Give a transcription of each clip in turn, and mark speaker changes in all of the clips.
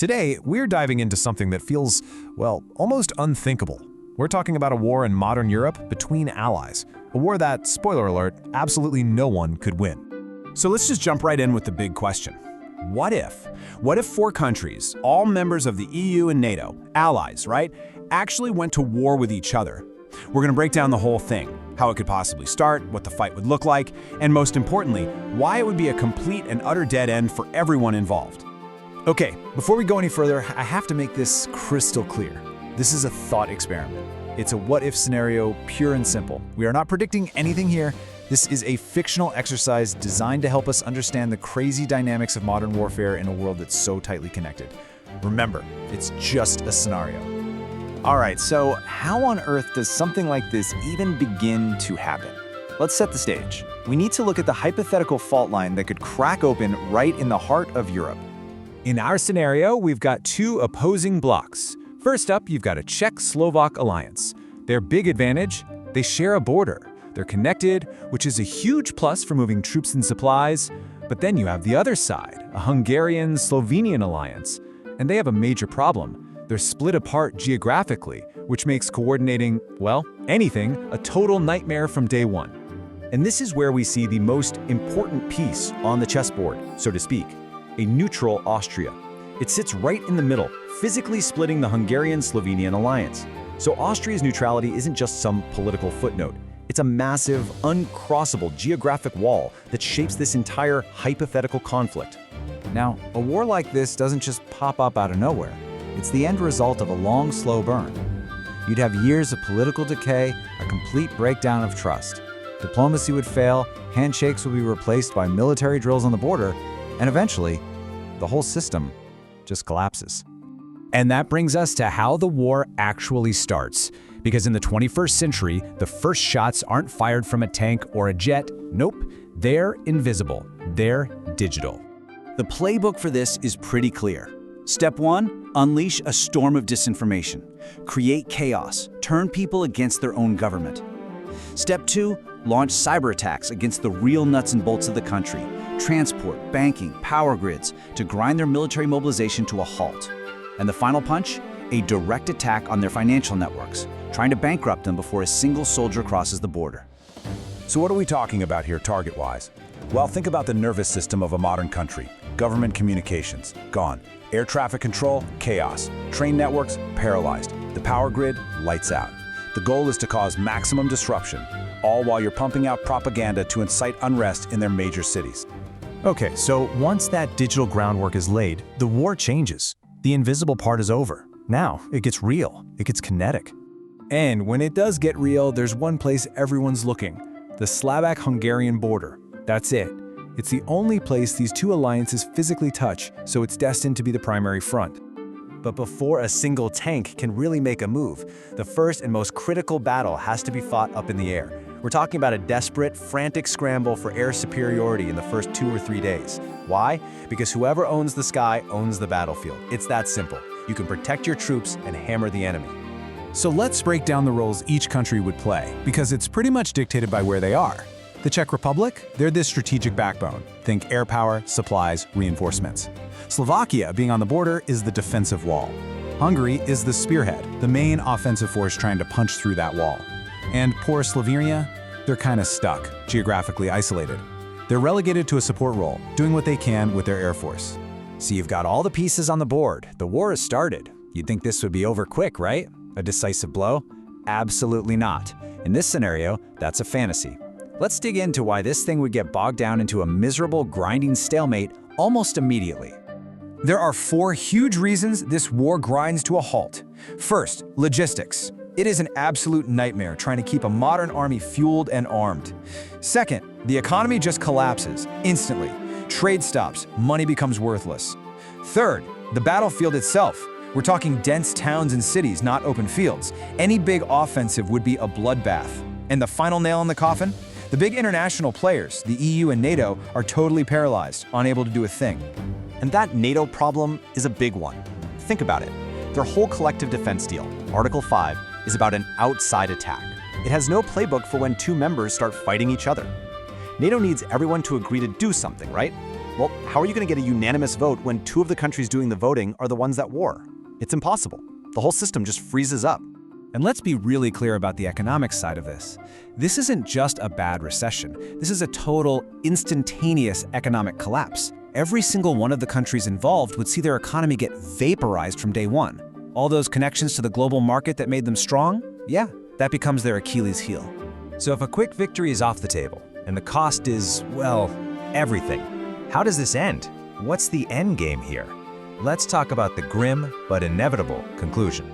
Speaker 1: Today, we're diving into something that feels, well, almost unthinkable. We're talking about a war in modern Europe between allies. A war that, spoiler alert, absolutely no one could win.
Speaker 2: So let's just jump right in with the big question. What if? What if 4 countries, all members of the EU and NATO, allies, right, actually went to war with each other? We're going to break down the whole thing, how it could possibly start, what the fight would look like, and most importantly, why it would be a complete and utter dead end for everyone involved.
Speaker 3: Okay, before we go any further, I have to make this crystal clear. This is a thought experiment. It's a what-if scenario, pure and simple. We are not predicting anything here. This is a fictional exercise designed to help us understand the crazy dynamics of modern warfare in a world that's so tightly connected. Remember, it's just a scenario. All right, so how on earth does something like this even begin to happen? Let's set the stage. We need to look at the hypothetical fault line that could crack open right in the heart of Europe.
Speaker 1: In our scenario, we've got 2 opposing blocs. First up, you've got a Czech-Slovak alliance. Their big advantage? They share a border. They're connected, which is a huge plus for moving troops and supplies. But then you have the other side, a Hungarian-Slovenian alliance. And they have a major problem. They're split apart geographically, which makes coordinating, well, anything, a total nightmare from day one. And this is where we see the most important piece on the chessboard, so to speak, a neutral Austria. It sits right in the middle, physically splitting the Hungarian-Slovenian alliance. So Austria's neutrality isn't just some political footnote. It's a massive, uncrossable geographic wall that shapes this entire hypothetical conflict.
Speaker 3: Now, a war like this doesn't just pop up out of nowhere. It's the end result of a long, slow burn. You'd have years of political decay, a complete breakdown of trust. Diplomacy would fail, handshakes would be replaced by military drills on the border, and eventually, the whole system just collapses.
Speaker 1: And that brings us to how the war actually starts. Because in the 21st century, the first shots aren't fired from a tank or a jet. Nope, they're invisible. They're digital.
Speaker 2: The playbook for this is pretty clear. Step 1, unleash a storm of disinformation. Create chaos, turn people against their own government. Step 2, launch cyber attacks against the real nuts and bolts of the country. Transport, banking, power grids to grind their military mobilization to a halt. And the final punch? A direct attack on their financial networks, trying to bankrupt them before a single soldier crosses the border.
Speaker 4: So what are we talking about here target-wise? Well, think about the nervous system of a modern country. Government communications, gone. Air traffic control, chaos. Train networks, paralyzed. The power grid, lights out. The goal is to cause maximum disruption, all while you're pumping out propaganda to incite unrest in their major cities.
Speaker 1: Okay, so once that digital groundwork is laid, the war changes. The invisible part is over. Now, it gets real. It gets kinetic. And when it does get real, there's one place everyone's looking. The Slovak-Hungarian border. That's it. It's the only place these 2 alliances physically touch, so it's destined to be the primary front. But before a single tank can really make a move, the first and most critical battle has to be fought up in the air. We're talking about a desperate, frantic scramble for air superiority in the first 2 or 3 days. Why? Because whoever owns the sky owns the battlefield. It's that simple. You can protect your troops and hammer the enemy. So let's break down the roles each country would play, because it's pretty much dictated by where they are. The Czech Republic, they're this strategic backbone. Think air power, supplies, reinforcements. Slovakia, being on the border, is the defensive wall. Hungary is the spearhead, the main offensive force trying to punch through that wall. And poor Slovenia, they're kind of stuck, geographically isolated. They're relegated to a support role, doing what they can with their air force.
Speaker 3: So you've got all the pieces on the board. The war has started. You'd think this would be over quick, right? A decisive blow? Absolutely not. In this scenario, that's a fantasy. Let's dig into why this thing would get bogged down into a miserable, grinding stalemate almost immediately.
Speaker 5: There are 4 huge reasons this war grinds to a halt. First, logistics. It is an absolute nightmare trying to keep a modern army fueled and armed. Second, the economy just collapses instantly. Trade stops, money becomes worthless. Third, the battlefield itself. We're talking dense towns and cities, not open fields. Any big offensive would be a bloodbath. And the final nail in the coffin? The big international players, the EU and NATO, are totally paralyzed, unable to do a thing.
Speaker 6: And that NATO problem is a big one. Think about it. Their whole collective defense deal, Article 5, is about an outside attack. It has no playbook for when 2 members start fighting each other. NATO needs everyone to agree to do something, right? Well, how are you going to get a unanimous vote when two of the countries doing the voting are the ones at war? It's impossible. The whole system just freezes up.
Speaker 3: And let's be really clear about the economic side of this. This isn't just a bad recession. This is a total, instantaneous economic collapse. Every single one of the countries involved would see their economy get vaporized from day one. All those connections to the global market that made them strong, yeah, that becomes their Achilles heel.
Speaker 1: So if a quick victory is off the table, and the cost is, well, everything, how does this end? What's the end game here? Let's talk about the grim but inevitable conclusion.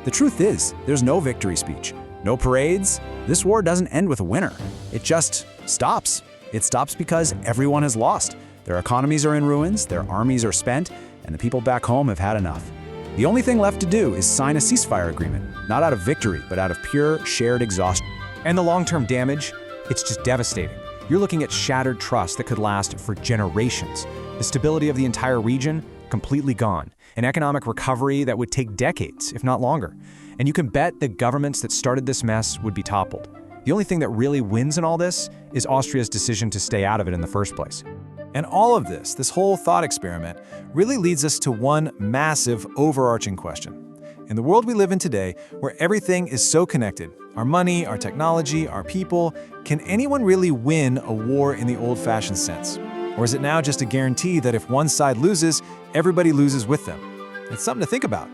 Speaker 3: The truth is, there's no victory speech, no parades. This war doesn't end with a winner. It just stops. It stops because everyone has lost. Their economies are in ruins, their armies are spent, and the people back home have had enough. The only thing left to do is sign a ceasefire agreement, not out of victory, but out of pure shared exhaustion.
Speaker 1: And the long-term damage? It's just devastating. You're looking at shattered trust that could last for generations. The stability of the entire region, completely gone. An economic recovery that would take decades, if not longer. And you can bet the governments that started this mess would be toppled. The only thing that really wins in all this is Austria's decision to stay out of it in the first place.
Speaker 3: And all of this whole thought experiment, really leads us to one massive overarching question. In the world we live in today, where everything is so connected, our money, our technology, our people, can anyone really win a war in the old-fashioned sense? Or is it now just a guarantee that if one side loses, everybody loses with them? It's something to think about.